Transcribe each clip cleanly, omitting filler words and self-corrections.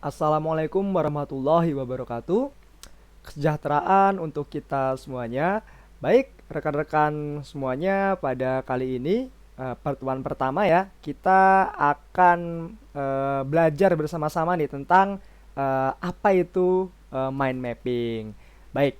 Assalamualaikum warahmatullahi wabarakatuh. Kesejahteraan untuk kita semuanya. Baik, rekan-rekan semuanya, pada kali ini pertemuan pertama ya, kita akan belajar bersama-sama nih tentang apa itu mind mapping. Baik,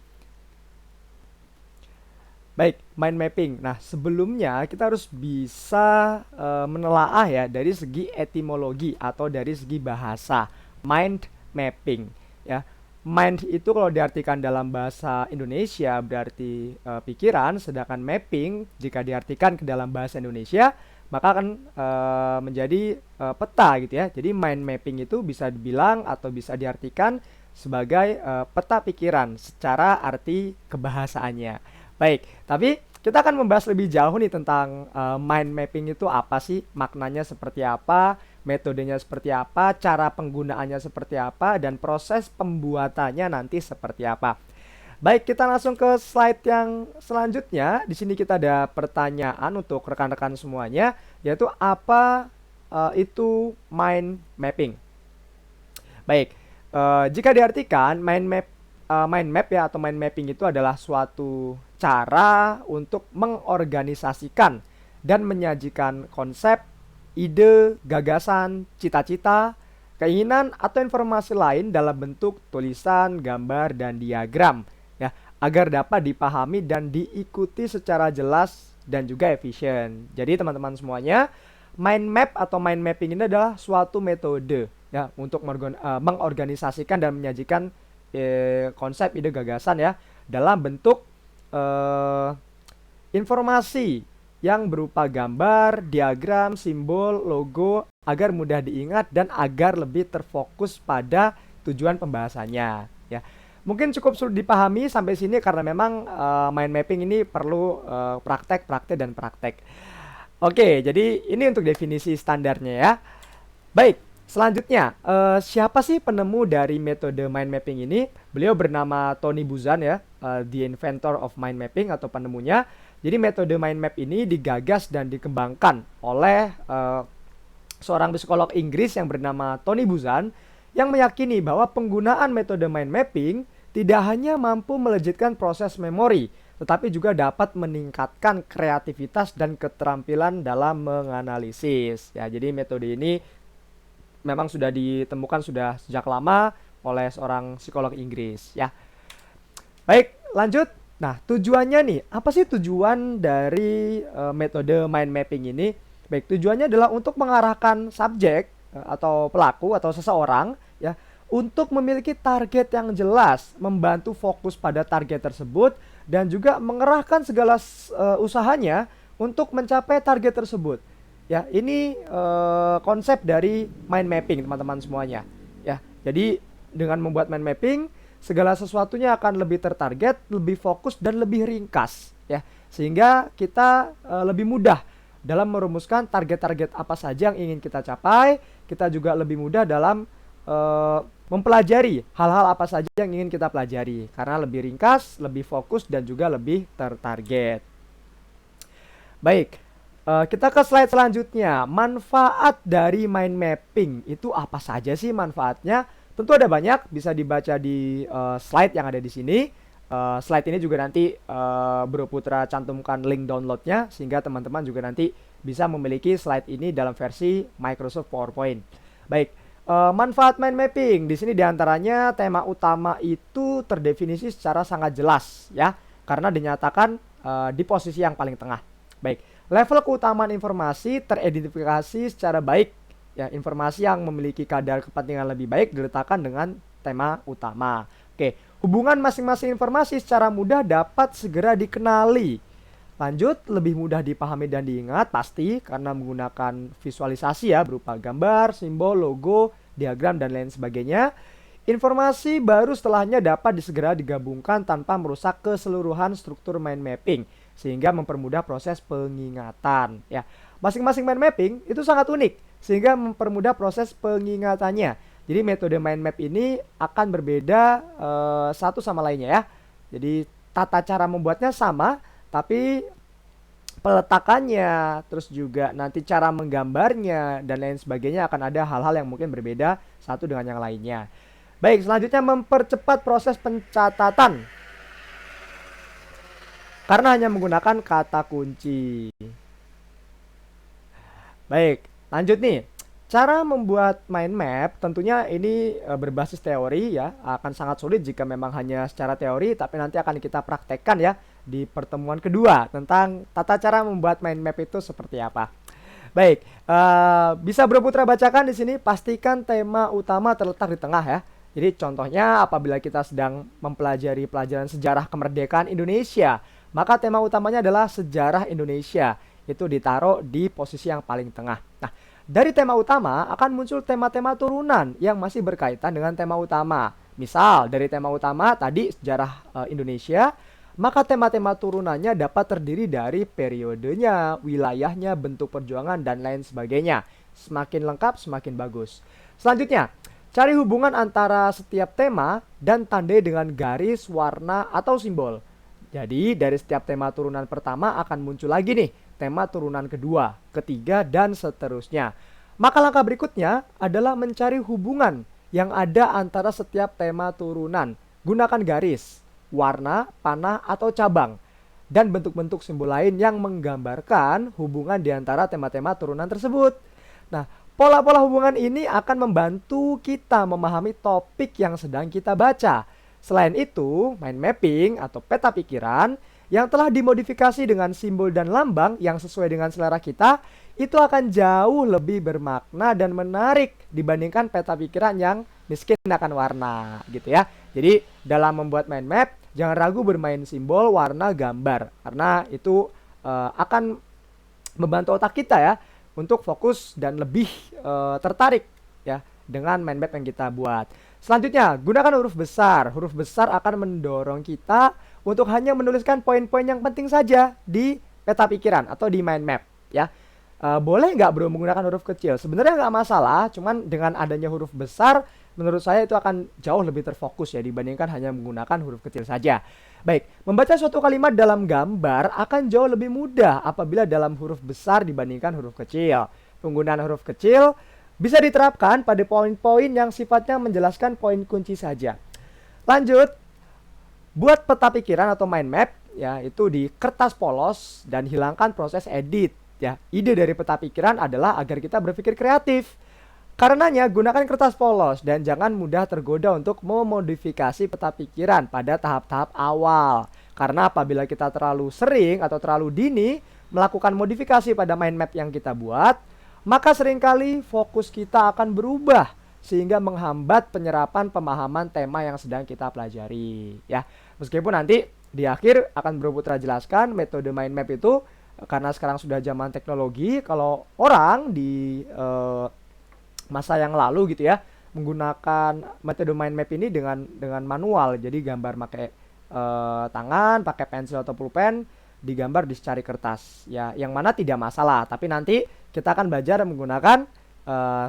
baik, mind mapping. Nah, sebelumnya kita harus bisa menelaah ya dari segi etimologi atau dari segi bahasa mind mapping ya. Mind itu kalau diartikan dalam bahasa Indonesia berarti pikiran, sedangkan mapping jika diartikan ke dalam bahasa Indonesia maka akan menjadi peta gitu ya. Jadi mind mapping itu bisa dibilang atau bisa diartikan sebagai peta pikiran secara arti kebahasaannya. Baik, tapi kita akan membahas lebih jauh nih tentang mind mapping itu apa sih, maknanya seperti apa, metodenya seperti apa, cara penggunaannya seperti apa, dan proses pembuatannya nanti seperti apa. Baik, kita langsung ke slide yang selanjutnya. Di sini kita ada pertanyaan untuk rekan-rekan semuanya, yaitu apa itu mind mapping. Baik, jika diartikan mind map ya atau mind mapping itu adalah suatu cara untuk mengorganisasikan dan menyajikan konsep, ide, gagasan, cita-cita, keinginan atau informasi lain dalam bentuk tulisan, gambar, dan diagram ya, agar dapat dipahami dan diikuti secara jelas dan juga efisien. Jadi teman-teman semuanya, mind map atau mind mapping ini adalah suatu metode ya untuk mengorganisasikan dan menyajikan konsep, ide, gagasan ya dalam bentuk eh, informasi yang berupa gambar, diagram, simbol, logo agar mudah diingat dan agar lebih terfokus pada tujuan pembahasannya ya. Mungkin cukup sulit dipahami sampai sini karena memang mind mapping ini perlu praktek, praktek, dan praktek. Oke, jadi ini untuk definisi standarnya ya. Baik, selanjutnya, siapa sih penemu dari metode mind mapping ini? Beliau bernama Tony Buzan ya, the inventor of mind mapping atau penemunya. Jadi metode mind map ini digagas dan dikembangkan oleh seorang psikolog Inggris yang bernama Tony Buzan yang meyakini bahwa penggunaan metode mind mapping tidak hanya mampu melejitkan proses memori, tetapi juga dapat meningkatkan kreativitas dan keterampilan dalam menganalisis. Ya, jadi metode ini memang sudah ditemukan sudah sejak lama oleh seorang psikolog Inggris ya. Baik, lanjut. Nah, tujuannya nih, apa sih tujuan dari metode mind mapping ini? Baik, tujuannya adalah untuk mengarahkan subjek atau pelaku atau seseorang ya untuk memiliki target yang jelas, membantu fokus pada target tersebut dan juga mengerahkan segala usahanya untuk mencapai target tersebut. Ya, ini konsep dari mind mapping, teman-teman semuanya. Ya, jadi dengan membuat mind mapping, segala sesuatunya akan lebih tertarget, lebih fokus dan lebih ringkas, ya. Sehingga kita lebih mudah dalam merumuskan target-target apa saja yang ingin kita capai. Kita juga lebih mudah dalam mempelajari hal-hal apa saja yang ingin kita pelajari karena lebih ringkas, lebih fokus dan juga lebih tertarget. Baik, kita ke slide selanjutnya. Manfaat dari mind mapping itu apa saja sih manfaatnya? Tentu ada banyak, bisa dibaca di slide yang ada di sini. Slide ini juga nanti Bro Putra cantumkan link downloadnya sehingga teman-teman juga nanti bisa memiliki slide ini dalam versi Microsoft PowerPoint. Baik, manfaat mind mapping di sini diantaranya tema utama itu terdefinisi secara sangat jelas ya, karena dinyatakan di posisi yang paling tengah. Baik, level keutamaan informasi teridentifikasi secara baik. Ya, informasi yang memiliki kadar kepentingan lebih baik diletakkan dengan tema utama. Oke, hubungan masing-masing informasi secara mudah dapat segera dikenali. Lanjut, lebih mudah dipahami dan diingat pasti karena menggunakan visualisasi ya berupa gambar, simbol, logo, diagram dan lain sebagainya. Informasi baru setelahnya dapat segera digabungkan tanpa merusak keseluruhan struktur mind mapping sehingga mempermudah proses pengingatan ya. Masing-masing mind mapping itu sangat unik sehingga mempermudah proses pengingatannya. Jadi metode mind map ini akan berbeda satu sama lainnya ya. Jadi tata cara membuatnya sama, tapi peletakannya, terus juga nanti cara menggambarnya dan lain sebagainya akan ada hal-hal yang mungkin berbeda satu dengan yang lainnya. Baik, selanjutnya mempercepat proses pencatatan karena hanya menggunakan kata kunci. Baik, lanjut nih. Cara membuat mind map tentunya ini berbasis teori ya, akan sangat sulit jika memang hanya secara teori, tapi nanti akan kita praktekkan ya di pertemuan kedua tentang tata cara membuat mind map itu seperti apa. Baik, bisa Bro Putra bacakan di sini, pastikan tema utama terletak di tengah ya. Jadi contohnya apabila kita sedang mempelajari pelajaran sejarah kemerdekaan Indonesia, maka tema utamanya adalah sejarah Indonesia. Itu ditaruh di posisi yang paling tengah. Nah, dari tema utama akan muncul tema-tema turunan yang masih berkaitan dengan tema utama. Misal dari tema utama tadi sejarah Indonesia, maka tema-tema turunannya dapat terdiri dari periodenya, wilayahnya, bentuk perjuangan, dan lain sebagainya. Semakin lengkap, semakin bagus. Selanjutnya, cari hubungan antara setiap tema dan tandai dengan garis, warna, atau simbol. Jadi dari setiap tema turunan pertama akan muncul lagi nih tema turunan kedua, ketiga, dan seterusnya. Maka langkah berikutnya adalah mencari hubungan yang ada antara setiap tema turunan. Gunakan garis, warna, panah, atau cabang, dan bentuk-bentuk simbol lain yang menggambarkan hubungan di antara tema-tema turunan tersebut. Nah, pola-pola hubungan ini akan membantu kita memahami topik yang sedang kita baca. Selain itu, mind mapping atau peta pikiran yang telah dimodifikasi dengan simbol dan lambang yang sesuai dengan selera kita, itu akan jauh lebih bermakna dan menarik dibandingkan peta pikiran yang miskin akan warna, gitu ya. Jadi, dalam membuat mind map, jangan ragu bermain simbol, warna, gambar, karena itu akan membantu otak kita ya untuk fokus dan lebih tertarik ya dengan mind map yang kita buat. Selanjutnya, gunakan huruf besar. Huruf besar akan mendorong kita untuk hanya menuliskan poin-poin yang penting saja di peta pikiran atau di mind map ya. Boleh nggak Bro menggunakan huruf kecil? Sebenarnya nggak masalah, cuman dengan adanya huruf besar menurut saya itu akan jauh lebih terfokus ya dibandingkan hanya menggunakan huruf kecil saja. Baik, membaca suatu kalimat dalam gambar akan jauh lebih mudah apabila dalam huruf besar dibandingkan huruf kecil. Penggunaan huruf kecil bisa diterapkan pada poin-poin yang sifatnya menjelaskan poin kunci saja. Lanjut, buat peta pikiran atau mind map ya itu di kertas polos dan hilangkan proses edit ya. Ide dari peta pikiran adalah agar kita berpikir kreatif. Karenanya gunakan kertas polos dan jangan mudah tergoda untuk memodifikasi peta pikiran pada tahap-tahap awal. Karena apabila kita terlalu sering atau terlalu dini melakukan modifikasi pada mind map yang kita buat, maka seringkali fokus kita akan berubah sehingga menghambat penyerapan pemahaman tema yang sedang kita pelajari ya. Meskipun nanti di akhir akan Bro Putra jelaskan metode mind map itu karena sekarang sudah zaman teknologi, kalau orang di masa yang lalu gitu ya menggunakan metode mind map ini dengan manual. Jadi gambar pakai tangan, pakai pensil atau pulpen, digambar di secari kertas ya, yang mana tidak masalah, tapi nanti kita akan belajar menggunakan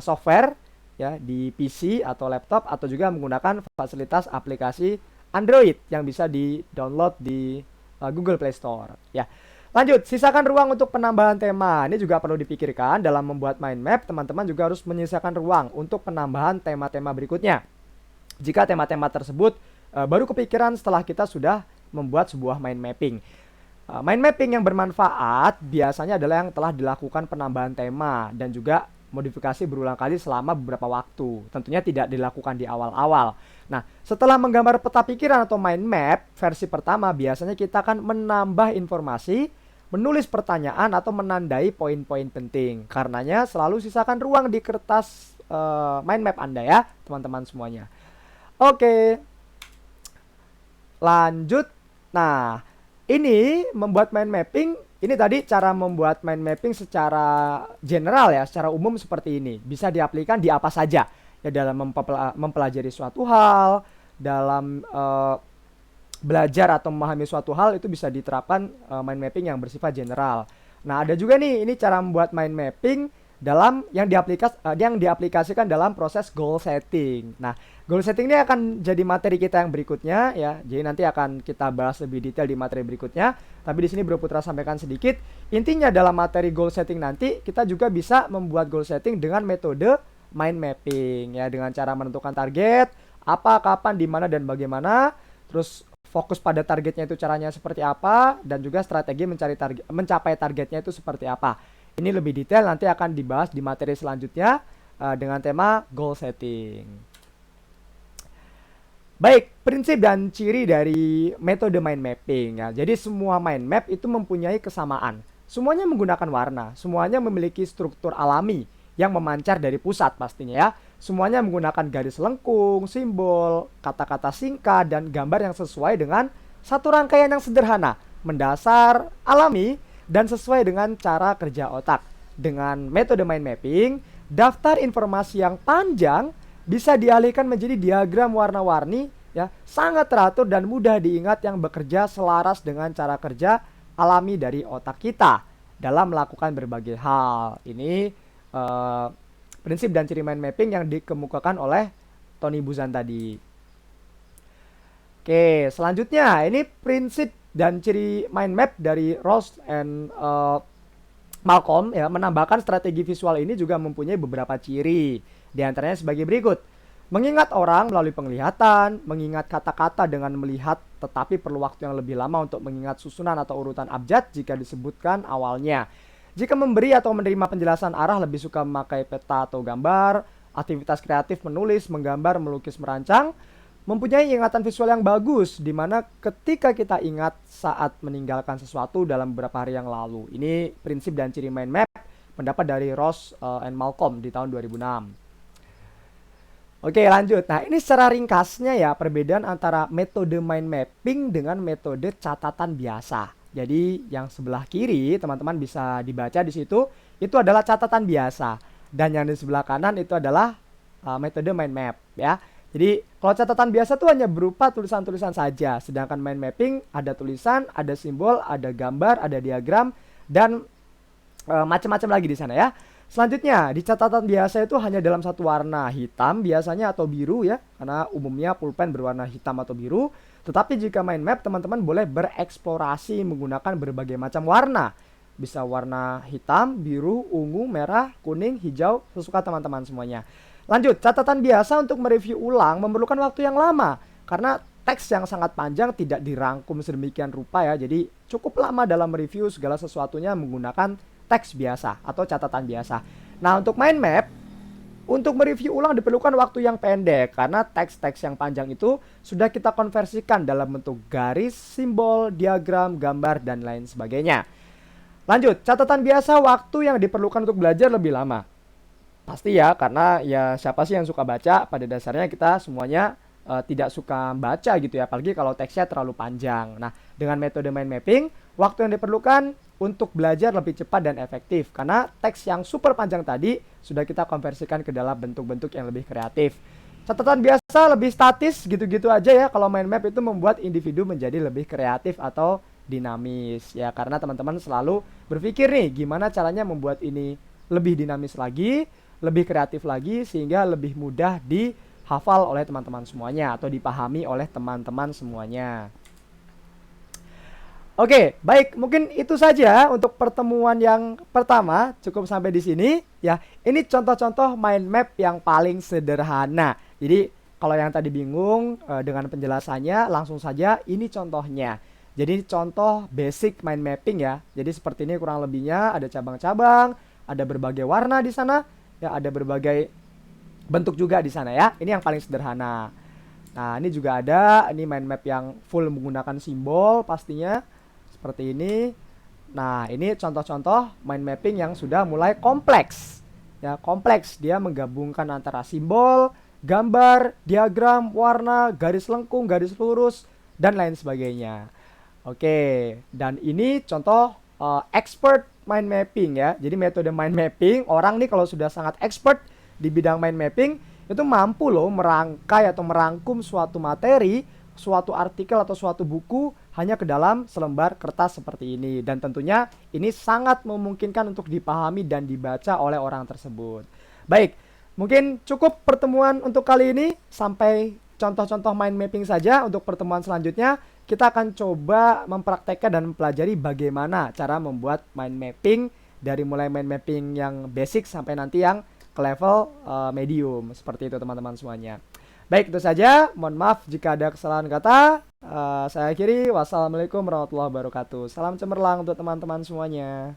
software ya di PC atau laptop atau juga menggunakan fasilitas aplikasi Android yang bisa di-download di Google Play Store ya. Lanjut, sisakan ruang untuk penambahan tema. Ini juga perlu dipikirkan dalam membuat mind map, teman-teman juga harus menyisakan ruang untuk penambahan tema-tema berikutnya. Jika tema-tema tersebut baru kepikiran setelah kita sudah membuat sebuah mind mapping. Mind mapping yang bermanfaat biasanya adalah yang telah dilakukan penambahan tema dan juga modifikasi berulang kali selama beberapa waktu. Tentunya tidak dilakukan di awal-awal. Nah, setelah menggambar peta pikiran atau mind map versi pertama, biasanya kita akan menambah informasi, menulis pertanyaan atau menandai poin-poin penting. Karenanya selalu sisakan ruang di kertas mind map Anda ya, teman-teman semuanya. Oke. Lanjut. Nah, ini membuat mind mapping, ini tadi cara membuat mind mapping secara general ya, secara umum seperti ini. Bisa diaplikasikan di apa saja ya dalam mempelajari suatu hal, dalam belajar atau memahami suatu hal itu bisa diterapkan mind mapping yang bersifat general. Nah, ada juga nih ini cara membuat mind mapping yang diaplikasikan dalam proses goal setting. Nah, goal setting ini akan jadi materi kita yang berikutnya ya. Jadi nanti akan kita bahas lebih detail di materi berikutnya. Tapi di sini Bro Putra sampaikan sedikit. Intinya dalam materi goal setting nanti kita juga bisa membuat goal setting dengan metode mind mapping ya, dengan cara menentukan target, apa, kapan, di mana dan bagaimana. Terus fokus pada targetnya itu caranya seperti apa, dan juga strategi mencapai targetnya itu seperti apa. Ini lebih detail nanti akan dibahas di materi selanjutnya dengan tema goal setting. Baik, prinsip dan ciri dari metode mind mapping ya. Jadi semua mind map itu mempunyai kesamaan. Semuanya menggunakan warna, semuanya memiliki struktur alami yang memancar dari pusat pastinya ya. Semuanya menggunakan garis lengkung, simbol, kata-kata singkat, dan gambar yang sesuai dengan satu rangkaian yang sederhana, mendasar, alami, dan sesuai dengan cara kerja otak. Dengan metode mind mapping, daftar informasi yang panjang bisa dialihkan menjadi diagram warna-warni ya, sangat teratur dan mudah diingat yang bekerja selaras dengan cara kerja alami dari otak kita dalam melakukan berbagai hal. Ini prinsip dan ciri mind mapping yang dikemukakan oleh Tony Buzan tadi. Oke, selanjutnya ini prinsip dan ciri mind map dari Ross and Malcolm ya, menambahkan strategi visual ini juga mempunyai beberapa ciri. Di antaranya sebagai berikut. Mengingat orang melalui penglihatan, mengingat kata-kata dengan melihat, tetapi perlu waktu yang lebih lama untuk mengingat susunan atau urutan abjad jika disebutkan awalnya. Jika memberi atau menerima penjelasan arah, lebih suka memakai peta atau gambar. Aktivitas kreatif menulis, menggambar, melukis, merancang. Mempunyai ingatan visual yang bagus, di mana ketika kita ingat saat meninggalkan sesuatu dalam beberapa hari yang lalu. Ini prinsip dan ciri mind map, pendapat dari Ross and Malcolm di tahun 2006. Oke, lanjut. Nah, ini secara ringkasnya ya perbedaan antara metode mind mapping dengan metode catatan biasa. Jadi yang sebelah kiri teman-teman bisa dibaca di situ itu adalah catatan biasa, dan yang di sebelah kanan itu adalah metode mind map ya. Jadi kalau catatan biasa tuh hanya berupa tulisan-tulisan saja, sedangkan mind mapping ada tulisan, ada simbol, ada gambar, ada diagram, dan macam-macam lagi di sana ya. Selanjutnya, di catatan biasa itu hanya dalam satu warna, hitam biasanya atau biru ya, karena umumnya pulpen berwarna hitam atau biru. Tetapi jika mind map, teman-teman boleh bereksplorasi menggunakan berbagai macam warna. Bisa warna hitam, biru, ungu, merah, kuning, hijau, sesuka teman-teman semuanya. Lanjut, catatan biasa untuk mereview ulang memerlukan waktu yang lama, karena teks yang sangat panjang tidak dirangkum sedemikian rupa ya. Jadi cukup lama dalam mereview segala sesuatunya menggunakan teks biasa atau catatan biasa. Nah, untuk mind map, untuk mereview ulang diperlukan waktu yang pendek karena teks-teks yang panjang itu sudah kita konversikan dalam bentuk garis, simbol, diagram, gambar, dan lain sebagainya. Lanjut, catatan biasa waktu yang diperlukan untuk belajar lebih lama. Pasti ya, karena ya siapa sih yang suka baca? Pada dasarnya kita semuanya tidak suka baca gitu ya, apalagi kalau teksnya terlalu panjang. Nah, dengan metode mind mapping, waktu yang diperlukan untuk belajar lebih cepat dan efektif karena teks yang super panjang tadi sudah kita konversikan ke dalam bentuk-bentuk yang lebih kreatif. Catatan biasa lebih statis gitu-gitu aja ya. Kalau mind map itu membuat individu menjadi lebih kreatif atau dinamis ya, karena teman-teman selalu berpikir nih gimana caranya membuat ini lebih dinamis lagi, lebih kreatif lagi, sehingga lebih mudah dihafal oleh teman-teman semuanya atau dipahami oleh teman-teman semuanya. Oke, baik, mungkin itu saja untuk pertemuan yang pertama. Cukup sampai di sini ya. Ini contoh-contoh mind map yang paling sederhana. Jadi kalau yang tadi bingung dengan penjelasannya, langsung saja ini contohnya. Jadi contoh basic mind mapping ya. Jadi seperti ini kurang lebihnya, ada cabang-cabang, ada berbagai warna di sana, ya ada berbagai bentuk juga di sana ya. Ini yang paling sederhana. Nah, ini juga ada, ini mind map yang full menggunakan simbol pastinya. Seperti ini. Nah, ini contoh-contoh mind mapping yang sudah mulai kompleks. Ya, kompleks. Dia menggabungkan antara simbol, gambar, diagram, warna, garis lengkung, garis lurus, dan lain sebagainya. Oke, dan ini contoh expert mind mapping ya. Jadi metode mind mapping, orang nih kalau sudah sangat expert di bidang mind mapping, itu mampu loh merangkai atau merangkum suatu materi, suatu artikel atau suatu buku hanya ke dalam selembar kertas seperti ini. Dan tentunya ini sangat memungkinkan untuk dipahami dan dibaca oleh orang tersebut. Baik, mungkin cukup pertemuan untuk kali ini. Sampai contoh-contoh mind mapping saja. Untuk pertemuan selanjutnya, kita akan coba mempraktekkan dan mempelajari bagaimana cara membuat mind mapping. Dari mulai mind mapping yang basic sampai nanti yang ke level medium. Seperti itu teman-teman semuanya. Baik, itu saja. Mohon maaf jika ada kesalahan kata. Saya akhiri. Wassalamualaikum warahmatullahi wabarakatuh. Salam cemerlang untuk teman-teman semuanya.